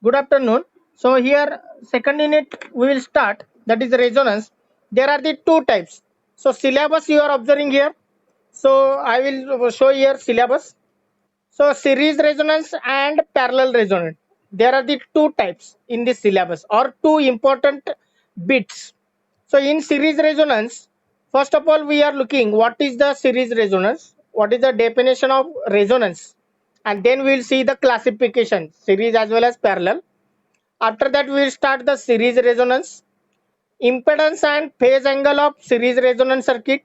Good afternoon. So here second unit we will start, that is resonance. There are the two types. So syllabus you are observing here. So I will show here syllabus. So series resonance and parallel resonance. There are the two types in this syllabus or two important bits. So in series resonance, first of all we are looking what is the series resonance, what is the definition of resonance, and then we will see the classification series as well as parallel. After that, we will start the series resonance, impedance and phase angle of series resonance circuit,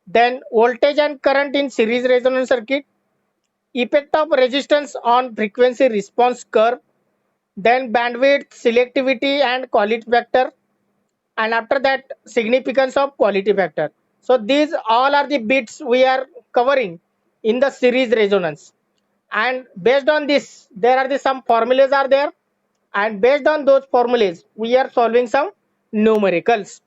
then voltage and current in series resonance circuit, effect of resistance on frequency response curve, then bandwidth, selectivity and quality factor, and after that significance of quality factor. So these all are the bits we are covering in the series resonance, and based on this there are the some formulas are there, and based on those formulas we are solving some numericals.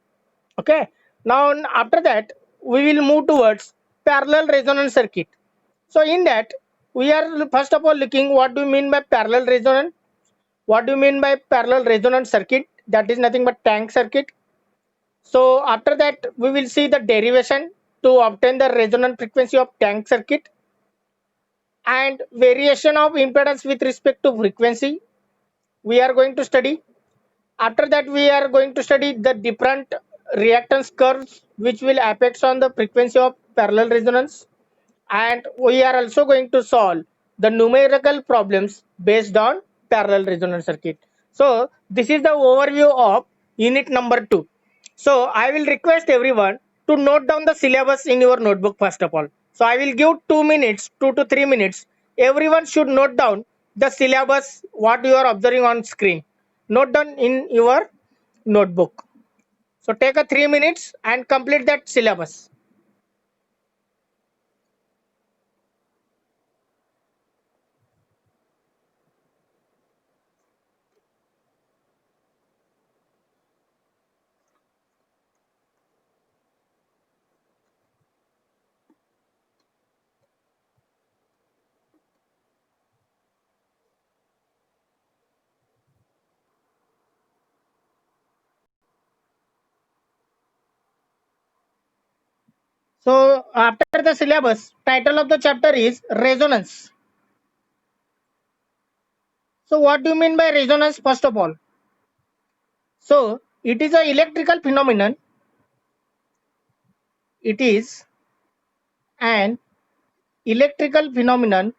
Okay, now after that we will move towards parallel resonance circuit. So in that we are first of all looking what do you mean by parallel resonance, what do you mean by parallel resonance circuit, that is nothing but tank circuit. So after that we will see the derivation to obtain the resonant frequency of tank circuit, and variation of impedance with respect to frequency we are going to study. After that we are going to study the different reactance curves which will affect on the frequency of parallel resonance, and we are also going to solve the numerical problems based on parallel resonance circuit. So this is the overview of unit number 2. So I will request everyone to note down the syllabus in your notebook first of all. So I will give 2 minutes, 2 to 3 minutes. Everyone should note down the syllabus what you are observing on screen. Note down in your notebook. So take a 3 minutes and complete that syllabus. So after the syllabus, title of the chapter is resonance. So what do you mean by resonance first of all? So it is an electrical phenomenon. It is an electrical phenomenon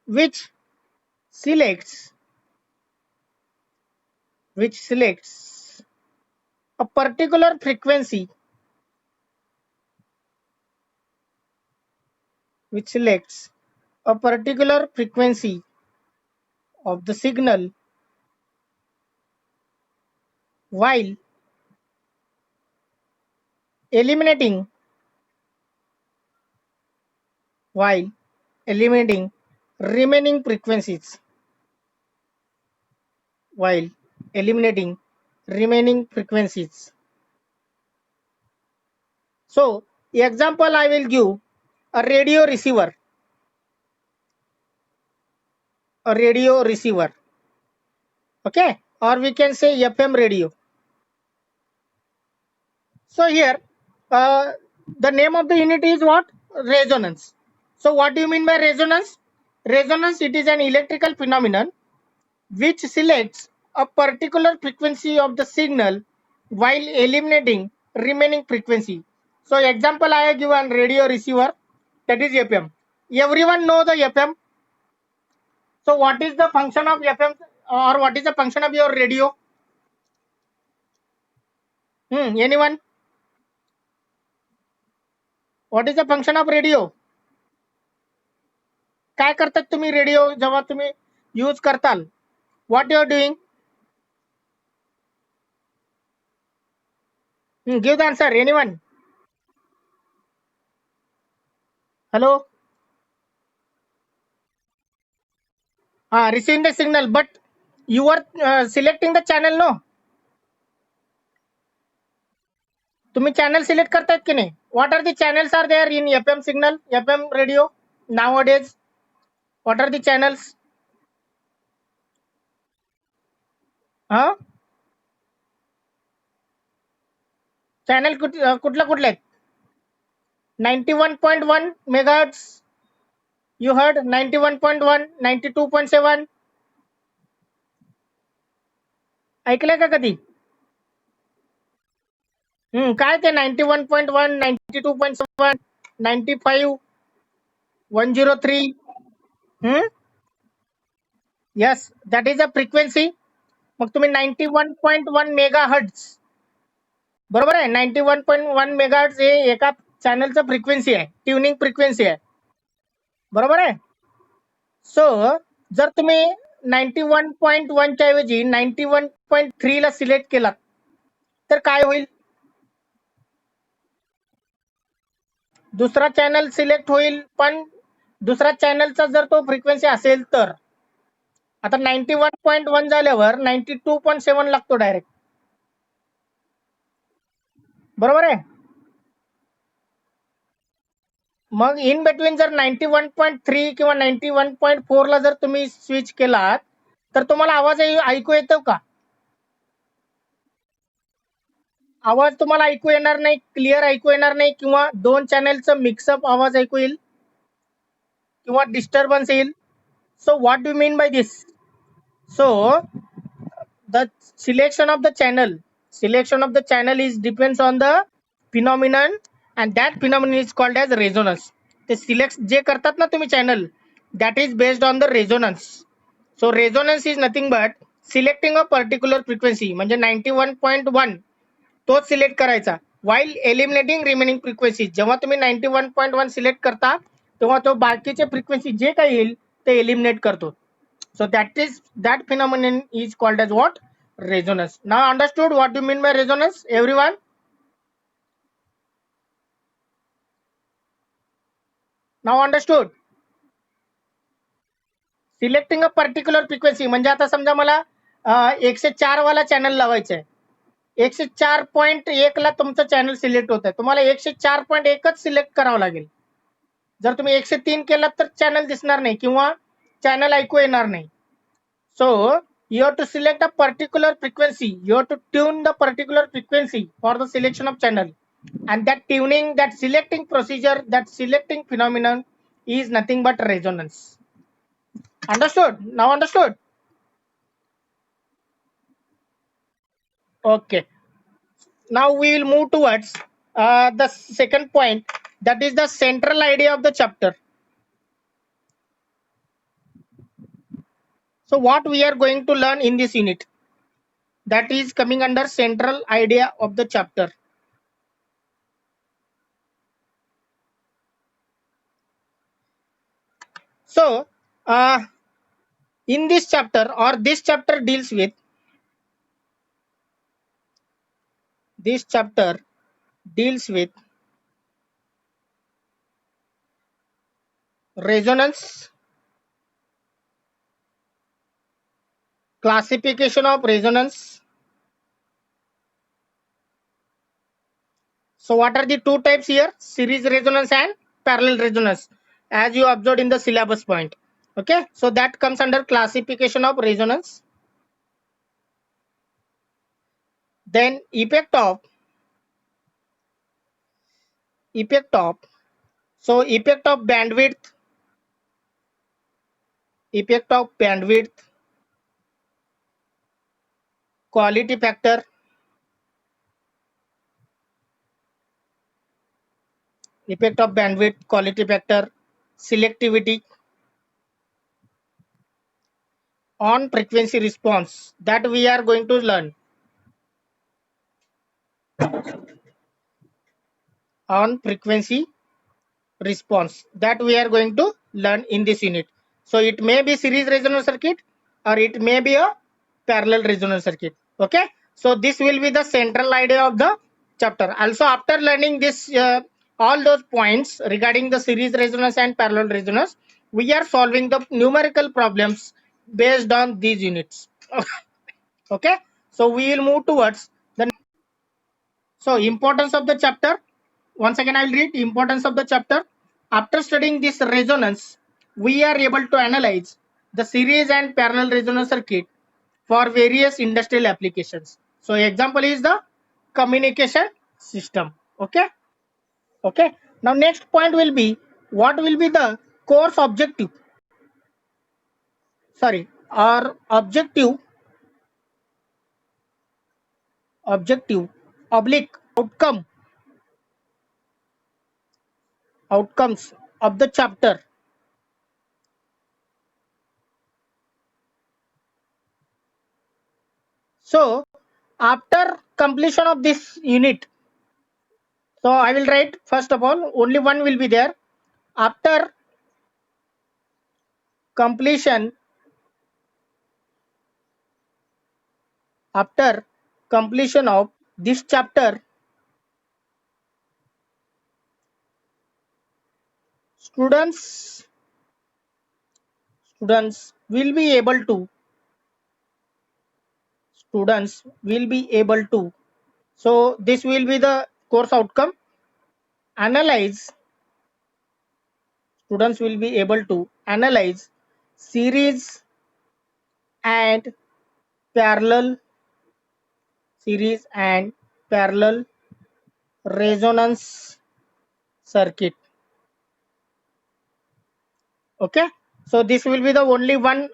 which selects a particular frequency, which selects a particular frequency of the signal while eliminating while eliminating remaining frequencies, while eliminating remaining frequencies. So example I will give a radio receiver, a radio receiver, okay, or we can say FM radio. So here the name of the unit is what? Resonance. So what do you mean by resonance? Resonance, it is an electrical phenomenon which selects a particular frequency of the signal while eliminating remaining frequency. So example I have given radio receiver, that is FM. Everyone know the FM. So what is the function of FM, or what is the function of your radio? Anyone? What is the function of radio? काय करतात तुम्ही radio जेव्हा तुम्ही use करताल? What you are doing? Give the answer. Anyone? Hello? Receiving the signal, but you are selecting the channel, no? तुम्ही channel select करतायत की नाही? What are the channels are there in F M signal, F M radio nowadays? What are the channels? हा, channel कुठल्या कुठले आहेत? 91.1 megahertz, you heard 91.1, 92.7 ऐकलंय का कधी? काय ते 91.1, 92.7, 95, 103? Yes, that is a frequency. मग तुम्ही 91.1 मेगा हर्ट्ज, बरोबर आहे. 91.1 मेगा हर्ट्ज हे एका चॅनलचं फ्रिक्वेन्सी आहे, ट्युनिंग फ्रिक्वेन्सी आहे, बरोबर आहे. सो जर तुम्ही 91.1 च्या ऐवजी 91.3 ला सिलेक्ट केलात तर काय होईल? दुसरा चॅनल सिलेक्ट होईल, पण दुसरा चॅनलचा जर तो फ्रिक्वेन्सी असेल तर आता 91.1 झाल्यावर 92.7 लागतो डायरेक्ट, बरोबर आहे. मग इन बिटवीन जर 91.3 किंवा 91.4 ला जर तुम्ही स्विच केलात तर तुम्हाला आवाज ऐकू येतो का? आवाज तुम्हाला ऐकू येणार नाही, क्लिअर ऐकू येणार नाही, किंवा दोन चॅनलचं मिक्सअप आवाज ऐकू येईल किंवा डिस्टर्बन्स येईल. So what do mean by this? So the selection of the channel is depends on the phenomenon, and that phenomenon is called as resonance. ते सिलेक्ट जे करतात ना तुम्ही channel, that is based on the resonance. So resonance is nothing but selecting a particular frequency, म्हणजे 91.1 तोच select करायचा, while eliminating remaining frequencies. जेव्हा तुम्ही 91.1 select करता तेव्हा तो बाकीचे फ्रिक्वेन्सी जे काही येईल ते एलिमिनेट करतो. So that phenomenon is called as what? Resonance. Now understood what you mean by resonance, everyone? Now understood? Selecting a particular frequency म्हणजे आता समजा मला 104 वाला चॅनल लावायचा आहे. 104.1 ला तुमचं चॅनल सिलेक्ट होत आहे, तुम्हाला 104.1च सिलेक्ट करावं लागेल. जर तुम्ही 103 केलात तर चॅनल दिसणार नाही किंवा चॅनल ऐकू येणार नाही. So you have to select a particular frequency, you have to tune the particular frequency for the selection of channel, and that tuning, that selecting procedure, that selecting phenomenon is nothing but resonance. Understood? Now understood? Okay, now we will move towards the second point, that is the central idea of the chapter. So what we are going to learn in this unit, that is coming under central idea of the chapter. So in this chapter, or this chapter deals with, this chapter deals with resonance, classification of resonance. So what are the two types here? Series resonance and parallel resonance, as you observed in the syllabus point. Okay, so that comes under classification of resonance. Then effect of so effect of bandwidth, quality factor, quality factor, selectivity, on frequency response, that we are going to learn. On frequency response, that we are going to learn in this unit. So it may be series resonance circuit or it may be a parallel resonance circuit. Okay, so this will be the central idea of the chapter. Also, after learning this all those points regarding the series resonance and parallel resonance, we are solving the numerical problems based on these units. Okay, so we will move towards the, So importance of the chapter. Once again, I will read importance of the chapter. After studying this resonance, we are able to analyze the series and parallel resonance circuit for various industrial applications. So example is the communication system. Okay. Okay. Now next point will be what will be the course objective. Sorry, or objective oblique outcomes of the chapter. So after completion of this unit, so I will write first of all only one will be there. After completion, after completion of this chapter, students students will be able to students will be able to. So this will be the course outcome. Analyze Students will be able to analyze series and parallel series and parallel resonance circuit. Okay, so this will be the only one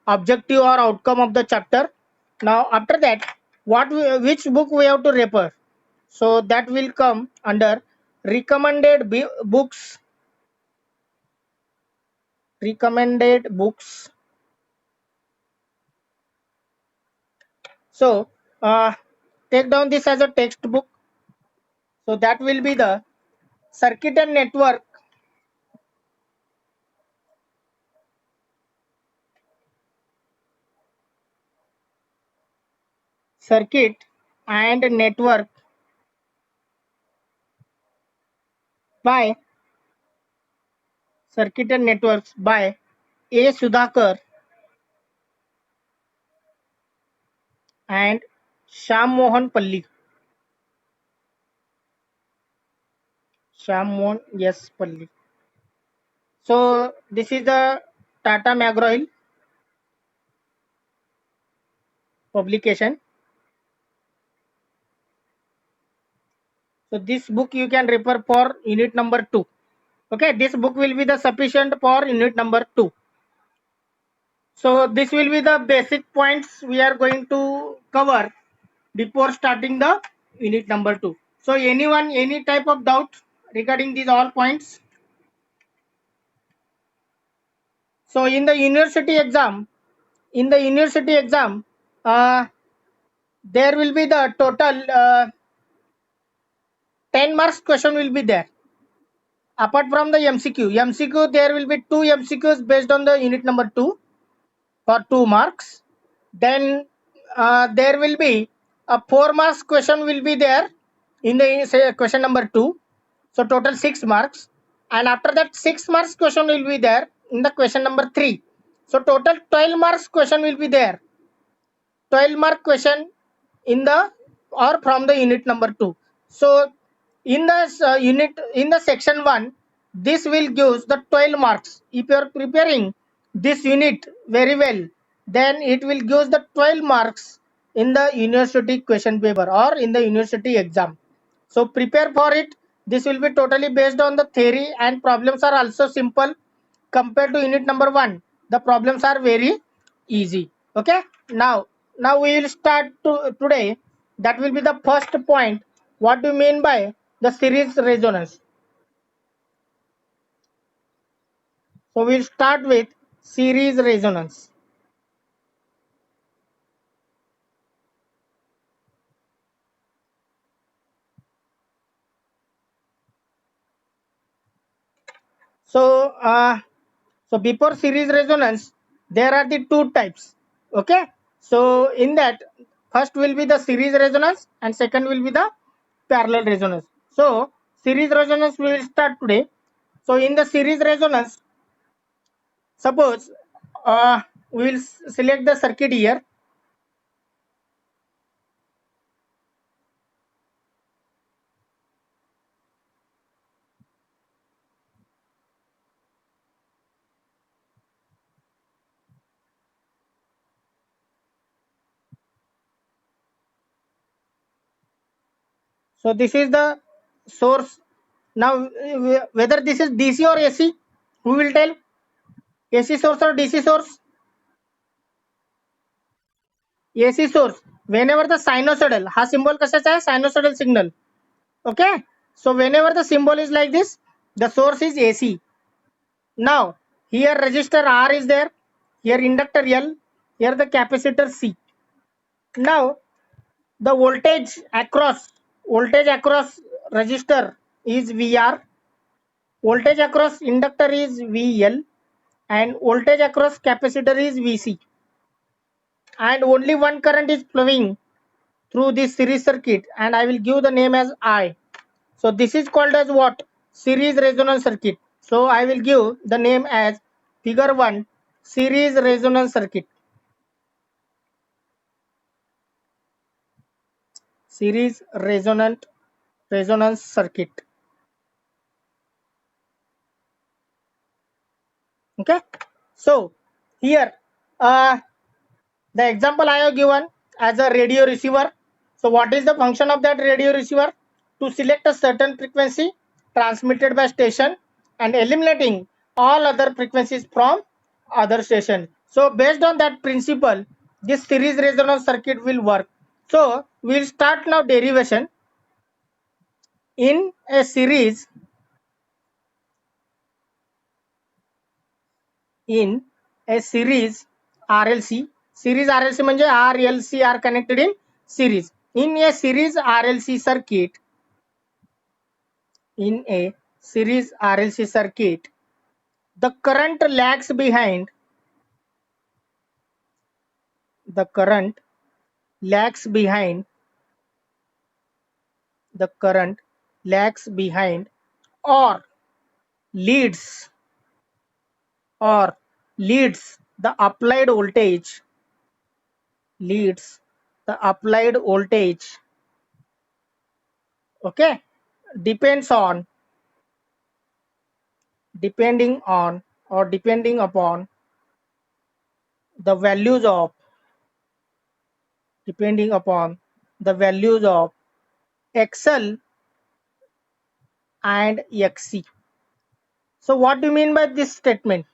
objective or outcome of the chapter. Now after that, which book we have to refer? So that will come under recommended books. Recommended books. So take down this as a textbook. So that will be the circuit and network. Circuit and network by Circuit and Networks by A. Sudhakar and Shyam Mohan Palli. Shyam Mohan yes Palli. So this is the Tata McGraw-Hill publication. So this book you can refer for unit number 2. Okay, this book will be the sufficient for unit number 2. So this will be the basic points we are going to cover before starting the unit number 2. So anyone, any type of doubt regarding these all points? So in the university exam, uh, there will be the total 10 marks question will be there. Apart from the MCQ, there will be 2 MCQs based on the unit number 2 for 2 marks. Then there will be a 4 marks question will be there in the say, question number 2. So total 6 marks. And after that 6 marks question will be there in the question number 3. So total 12 marks question will be there. 12 mark question in the or from the unit number 2. So in the in the section 1, this will give the 12 marks. If you are preparing this unit very well, then it will give the 12 marks in the university question paper or in the university exam. So prepare for it. This will be totally based on the theory, and problems are also simple compared to unit number 1. The problems are very easy. Okay, now we will start today. That will be the first point. What do you mean by the series resonance? So we'll start with series resonance. So so before series resonance, there are the two types. Okay, so in that, first will be the series resonance and second will be the parallel resonance. So series resonance we will start today. So in the series resonance, suppose we will select the circuit here. So this is the source. Now whether this is DC or AC, who will tell? AC source or DC source? AC source. Whenever the sinusoidal, हा symbol कशाचा आहे? Sinusoidal signal. Okay. So whenever the symbol is like this, the source is AC. Now here resistor R is there, here inductor L, here the capacitor C. Now the voltage across resistor is VR, voltage across inductor is VL, and voltage across capacitor is VC, and only one current is flowing through this series circuit, and I will give the name as I. So this is called as what? Series resonance circuit. So I will give the name as figure 1, series resonance circuit. Series resonance circuit. Okay. So here the example I have given as a radio receiver. So what is the function of that radio receiver? To select a certain frequency transmitted by station and eliminating all other frequencies from other station. So based on that principle, this series resonance circuit will work. So we'll start now derivation. In a series, RLC, series RLC म्हणजे RLC are connected in series. In a series RLC circuit, the current lags behind the current lags behind or leads the applied voltage okay, depending upon the values of XL and XC. So what do you mean by this statement?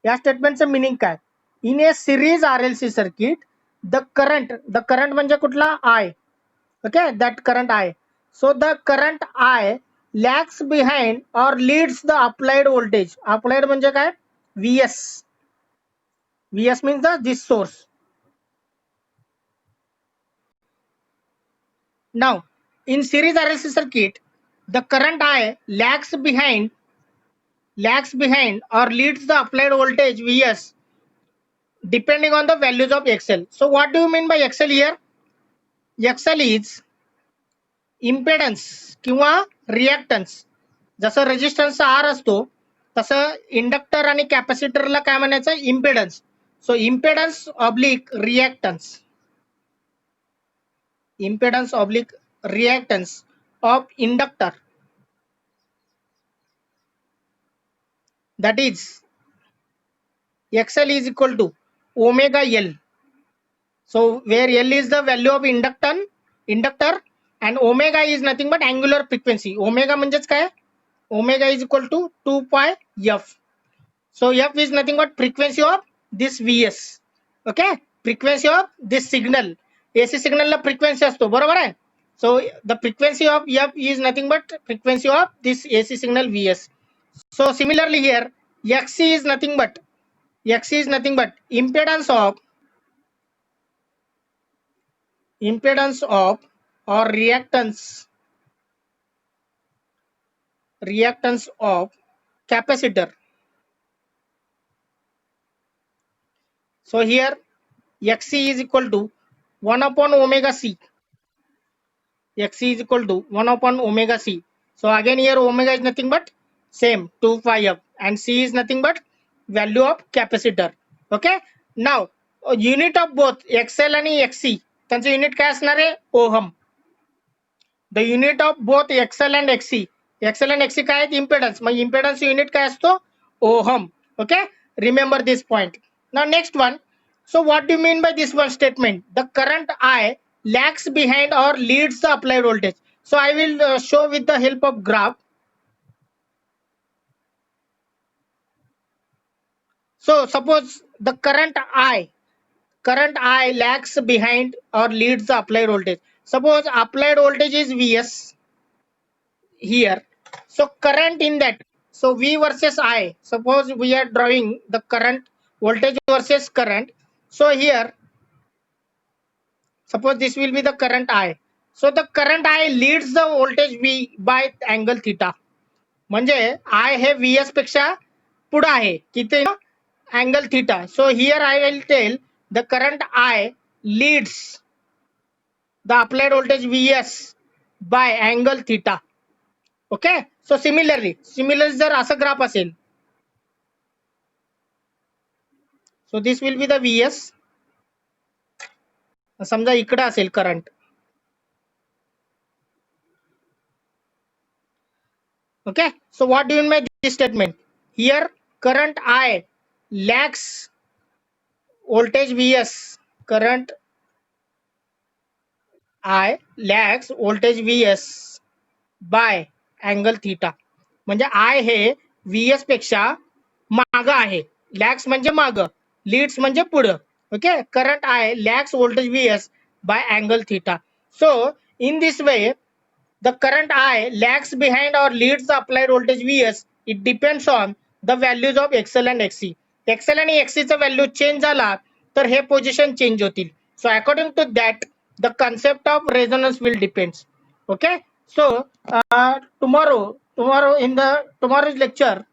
या स्टेटमेंटचं meaning काय? In a series RLC circuit the current म्हणजे कुठला? I. Okay, that current I. So the current I lags behind or leads the applied voltage. Applied म्हणजे काय? VS means this source. Now in series RLC circuit, the current I lags behind or leads the applied voltage VS depending on the values of XL. So what do you mean by XL here? XL is impedance किंवा reactance. जसं रेजिस्टन्सचा are असतो तसं inductor आणि कॅपॅसिटरला काय म्हणायचं? Impedance. So impedance oblique reactance of inductor, that is XL is equal to omega L. So where L is the value of inductor and omega is nothing but angular frequency. Omega म्हणजेच काय? Omega is equal to 2 pi f. So f is nothing but frequency of this Vs. Okay, frequency of this signal. AC signal La frequency असतो, बरोबर आहे? So the frequency of f is nothing but frequency of this AC signal Vs. So similarly here Xc is nothing but impedance of or reactance of capacitor. So here Xc is equal to 1 upon omega C. Xc is equal to 1 upon omega C. So again here omega is nothing but same 2 pi f and C is nothing but value of capacitor. Okay. Now unit of both XL आणि XC त्यांचं unit काय असणार आहे? Ohm. The unit of both XL and XC काय आहेत? Impedance. मग impedance unit काय असतो? Ohm. Okay, remember this point. Now next one. So what do you mean by this one statement? The current I lags behind or leads the applied voltage. So I will show with the help of graph. So suppose the current I lags behind or leads the applied voltage. Suppose applied voltage is Vs here. So current in that. So V versus I. Suppose we are drawing the current voltage versus current. So here, suppose this will be the current I. So the current I leads the voltage V by angle theta. म्हणजे I hey Vs पेक्षा पुढे आहे किती angle theta. So here I will tell the current I leads the applied voltage Vs by angle theta. Okay. So similarly जर असं graph असेल, so this will be the Vs. समजा इकडे असेल current. Okay. So what do you mean by this statement? Here current I lags voltage Vs. Current I lags voltage Vs by angle theta. म्हणजे I hey Vs पेक्षा माग आहे. लॅग्स म्हणजे माग, Leeds म्हणजे पुढं. Okay. Current I lags voltage Vs by angle theta. So in this way the current I lags behind or leads the applied voltage Vs. It depends on the values of XL and XC. XL आणि XC चा value change झाला तर हे position change होतील. So according to that the concept of resonance will depends. Okay. So tomorrow in the tomorrow's lecture